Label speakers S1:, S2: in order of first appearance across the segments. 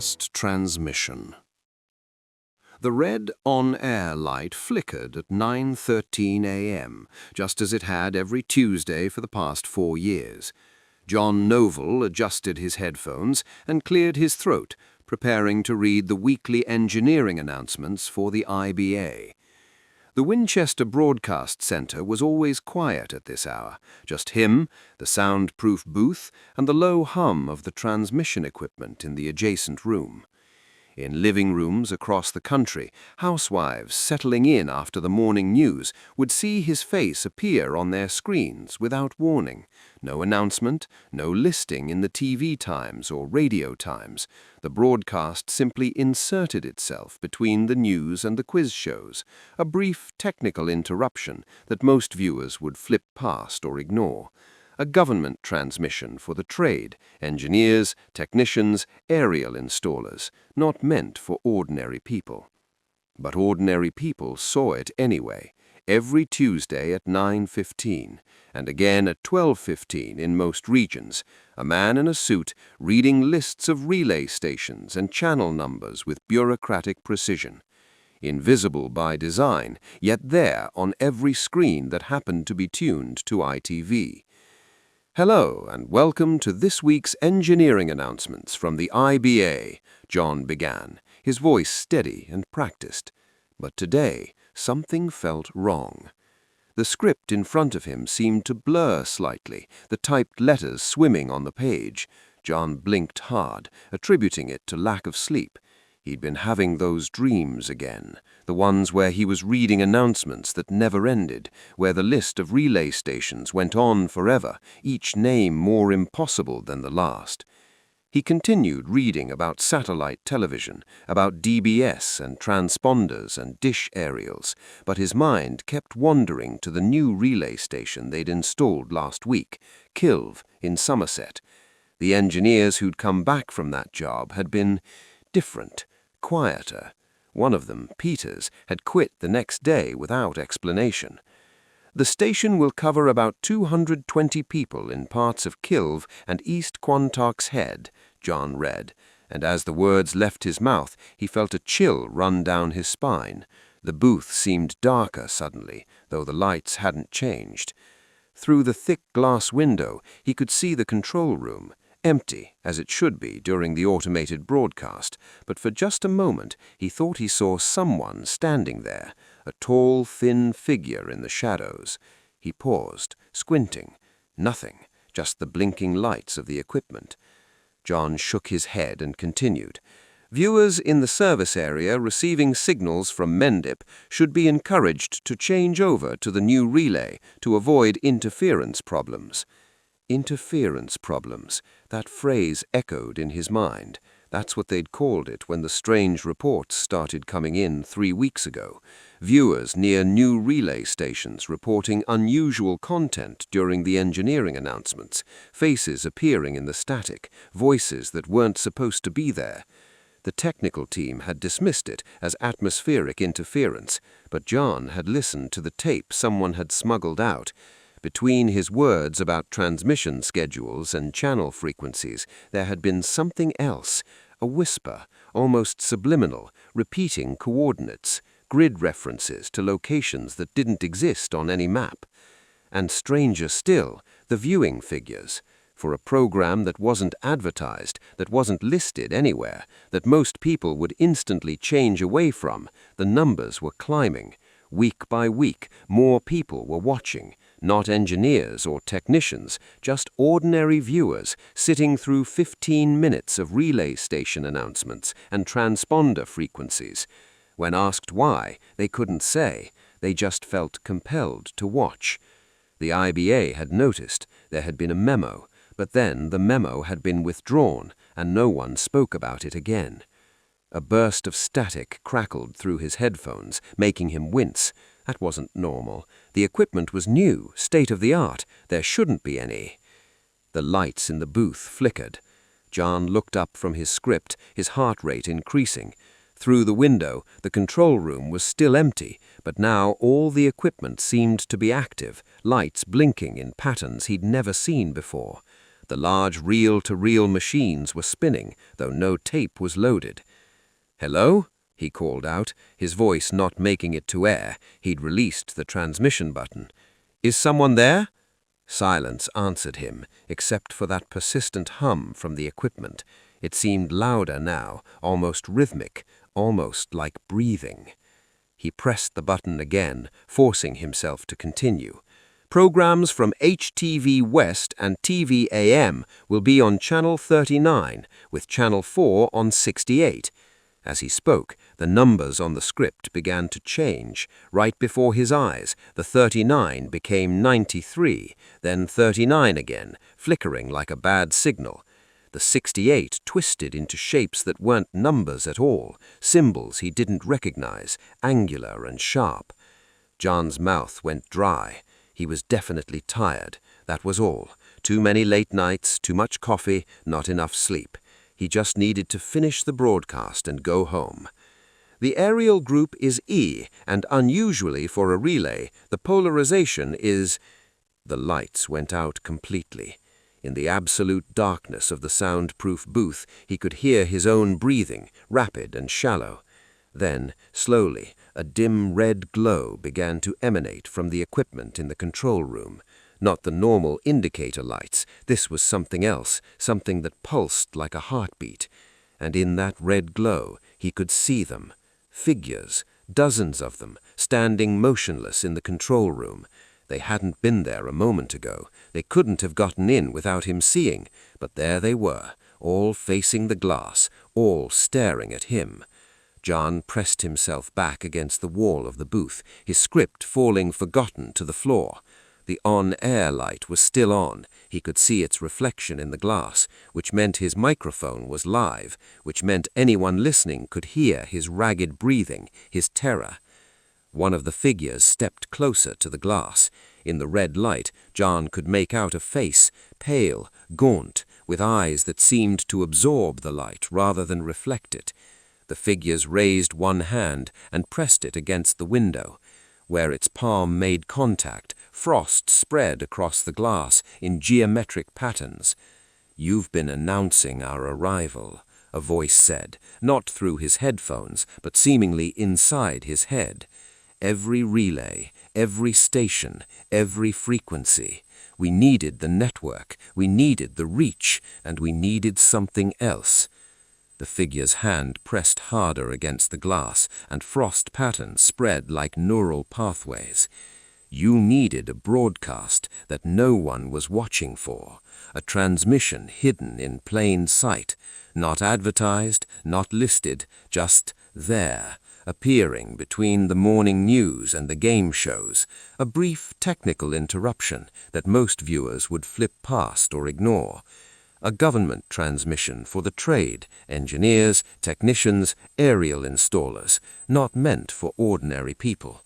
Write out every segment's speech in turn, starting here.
S1: broadcast transmission. The red on-air light flickered at 9:13 a.m., just as it had every Tuesday for the past 4 years. John Noble adjusted his headphones and cleared his throat, preparing to read the weekly engineering announcements for the IBA. The Winchester Broadcast Centre was always quiet at this hour, just him, the soundproof booth, and the low hum of the transmission equipment in the adjacent room. In living rooms across the country, housewives settling in after the morning news would see his face appear on their screens without warning. No announcement, no listing in the TV Times or Radio Times. The broadcast simply inserted itself between the news and the quiz shows, a brief technical interruption that most viewers would flip past or ignore. A government transmission for the trade, engineers, technicians, aerial installers, not meant for ordinary people. But ordinary people saw it anyway, every Tuesday at 9:15, and again at 12:15 in most regions, a man in a suit reading lists of relay stations and channel numbers with bureaucratic precision. Invisible by design, yet there on every screen that happened to be tuned to ITV. Hello, and welcome to this week's engineering announcements from the IBA, John began, his voice steady and practiced. But today, something felt wrong. The script in front of him seemed to blur slightly, the typed letters swimming on the page. John blinked hard, attributing it to lack of sleep. He'd been having those dreams again, the ones where he was reading announcements that never ended, where the list of relay stations went on forever, each name more impossible than the last. He continued reading about satellite television, about DBS and transponders and dish aerials, but his mind kept wandering to the new relay station they'd installed last week, Kilve in Somerset. The engineers who'd come back from that job had been different. Quieter. One of them, Peters, had quit the next day without explanation. The station will cover about 220 people in parts of Kilve and East Quantock's Head, John read, and as the words left his mouth, he felt a chill run down his spine. The booth seemed darker suddenly, though the lights hadn't changed. Through the thick glass window, he could see the control room, empty, as it should be during the automated broadcast, but for just a moment he thought he saw someone standing there, a tall, thin figure in the shadows. He paused, squinting. Nothing, just the blinking lights of the equipment. John shook his head and continued. Viewers in the service area receiving signals from Mendip should be encouraged to change over to the new relay to avoid interference problems. Interference problems. That phrase echoed in his mind. That's what they'd called it when the strange reports started coming in 3 weeks ago. Viewers near new relay stations reporting unusual content during the engineering announcements, faces appearing in the static, voices that weren't supposed to be there. The technical team had dismissed it as atmospheric interference, but John had listened to the tape someone had smuggled out. Between his words about transmission schedules and channel frequencies, there had been something else, a whisper, almost subliminal, repeating coordinates, grid references to locations that didn't exist on any map. And stranger still, the viewing figures. For a program that wasn't advertised, that wasn't listed anywhere, that most people would instantly change away from, the numbers were climbing. Week by week, more people were watching. Not engineers or technicians, just ordinary viewers sitting through 15 minutes of relay station announcements and transponder frequencies. When asked why, they couldn't say. They just felt compelled to watch. The IBA had noticed there had been a memo, but then the memo had been withdrawn and no one spoke about it again. A burst of static crackled through his headphones, making him wince. That wasn't normal. The equipment was new, state-of-the-art. There shouldn't be any. The lights in the booth flickered. John looked up from his script, his heart rate increasing. Through the window, the control room was still empty, but now all the equipment seemed to be active, lights blinking in patterns he'd never seen before. The large reel-to-reel machines were spinning, though no tape was loaded. "Hello?" he called out, his voice not making it to air. He'd released the transmission button. "Is someone there?" Silence answered him, except for that persistent hum from the equipment. It seemed louder now, almost rhythmic, almost like breathing. He pressed the button again, forcing himself to continue. "Programs from HTV West and TV AM will be on Channel 39, with Channel 4 on 68. As he spoke, the numbers on the script began to change. Right before his eyes, the 39 became 93, then 39 again, flickering like a bad signal. The 68 twisted into shapes that weren't numbers at all, symbols he didn't recognize, angular and sharp. John's mouth went dry. He was definitely tired. That was all. Too many late nights, too much coffee, not enough sleep. He just needed to finish the broadcast and go home. The aerial group is E, and unusually for a relay, the polarization is... The lights went out completely. In the absolute darkness of the soundproof booth, he could hear his own breathing, rapid and shallow. Then, slowly, a dim red glow began to emanate from the equipment in the control room. Not the normal indicator lights. This was something else, something that pulsed like a heartbeat. And in that red glow, he could see them. Figures, dozens of them, standing motionless in the control room. They hadn't been there a moment ago. They couldn't have gotten in without him seeing. But there they were, all facing the glass, all staring at him. John pressed himself back against the wall of the booth, his script falling forgotten to the floor. The on-air light was still on. He could see its reflection in the glass, which meant his microphone was live, which meant anyone listening could hear his ragged breathing, his terror. One of the figures stepped closer to the glass. In the red light, John could make out a face, pale, gaunt, with eyes that seemed to absorb the light rather than reflect it. The figures raised one hand and pressed it against the window. Where its palm made contact, frost spread across the glass in geometric patterns. "You've been announcing our arrival," a voice said, not through his headphones, but seemingly inside his head. "Every relay, every station, every frequency. We needed the network, we needed the reach, and we needed something else." The figure's hand pressed harder against the glass, and frost patterns spread like neural pathways. You needed a broadcast that no one was watching for, a transmission hidden in plain sight, not advertised, not listed, just there, appearing between the morning news and the game shows, a brief technical interruption that most viewers would flip past or ignore. A government transmission for the trade, engineers, technicians, aerial installers, not meant for ordinary people.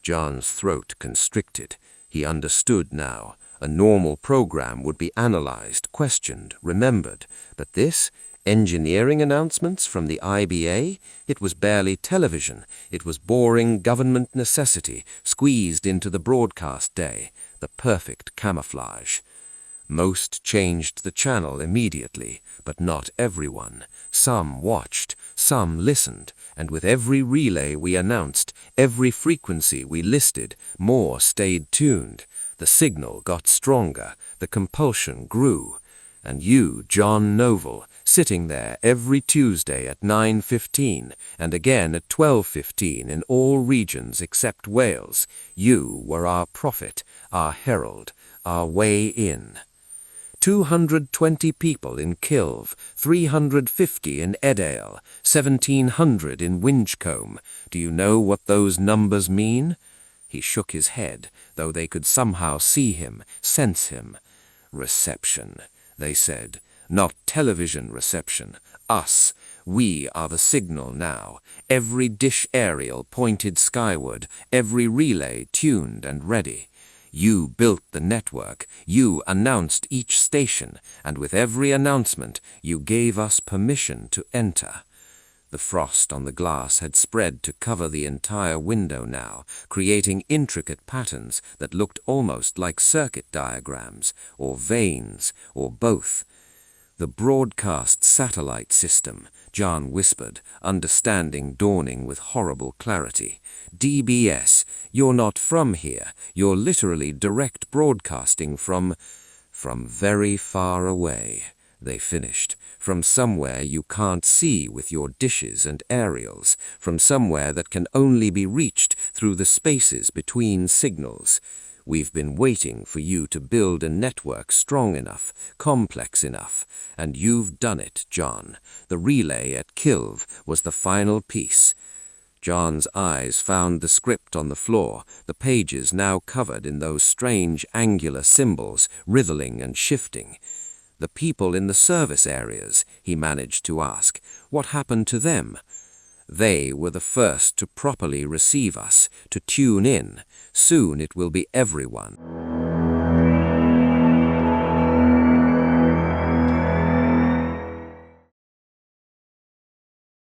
S1: John's throat constricted. He understood now. A normal program would be analyzed, questioned, remembered. But this, engineering announcements from the IBA, it was barely television. It was boring government necessity, squeezed into the broadcast day, the perfect camouflage. Most changed the channel immediately, but not everyone. Some watched, some listened, and with every relay we announced, every frequency we listed, more stayed tuned. The signal got stronger, the compulsion grew. And you, John Noble, sitting there every Tuesday at 9:15 and again at 12:15 in all regions except Wales, you were our prophet, our herald, our way in. 220 people in Kilve, 350 in Edale, 1,700 in Winchcombe. Do you know what those numbers mean? He shook his head, though they could somehow see him, sense him. Reception, they said. Not television reception. Us. We are the signal now. Every dish aerial pointed skyward, every relay tuned and ready. You built the network, you announced each station, and with every announcement you gave us permission to enter.
S2: The frost on the glass had spread to cover the entire window now, creating intricate patterns that looked almost like circuit diagrams, or veins, or both. "The broadcast satellite system," John whispered, understanding dawning with horrible clarity. "DBS, you're not from here. You're literally direct broadcasting from very far away," they finished. "From somewhere you can't see with your dishes and aerials, from somewhere that can only be reached through the spaces between signals. We've been waiting for you to build a network strong enough, complex enough, and you've done it, John. The relay at Kilve was the final piece." John's eyes found the script on the floor, the pages now covered in those strange angular symbols, wriggling and shifting. "The people in the service areas," he managed to ask. "What happened to them?" "They were the first to properly receive us, to tune in. Soon it will be everyone."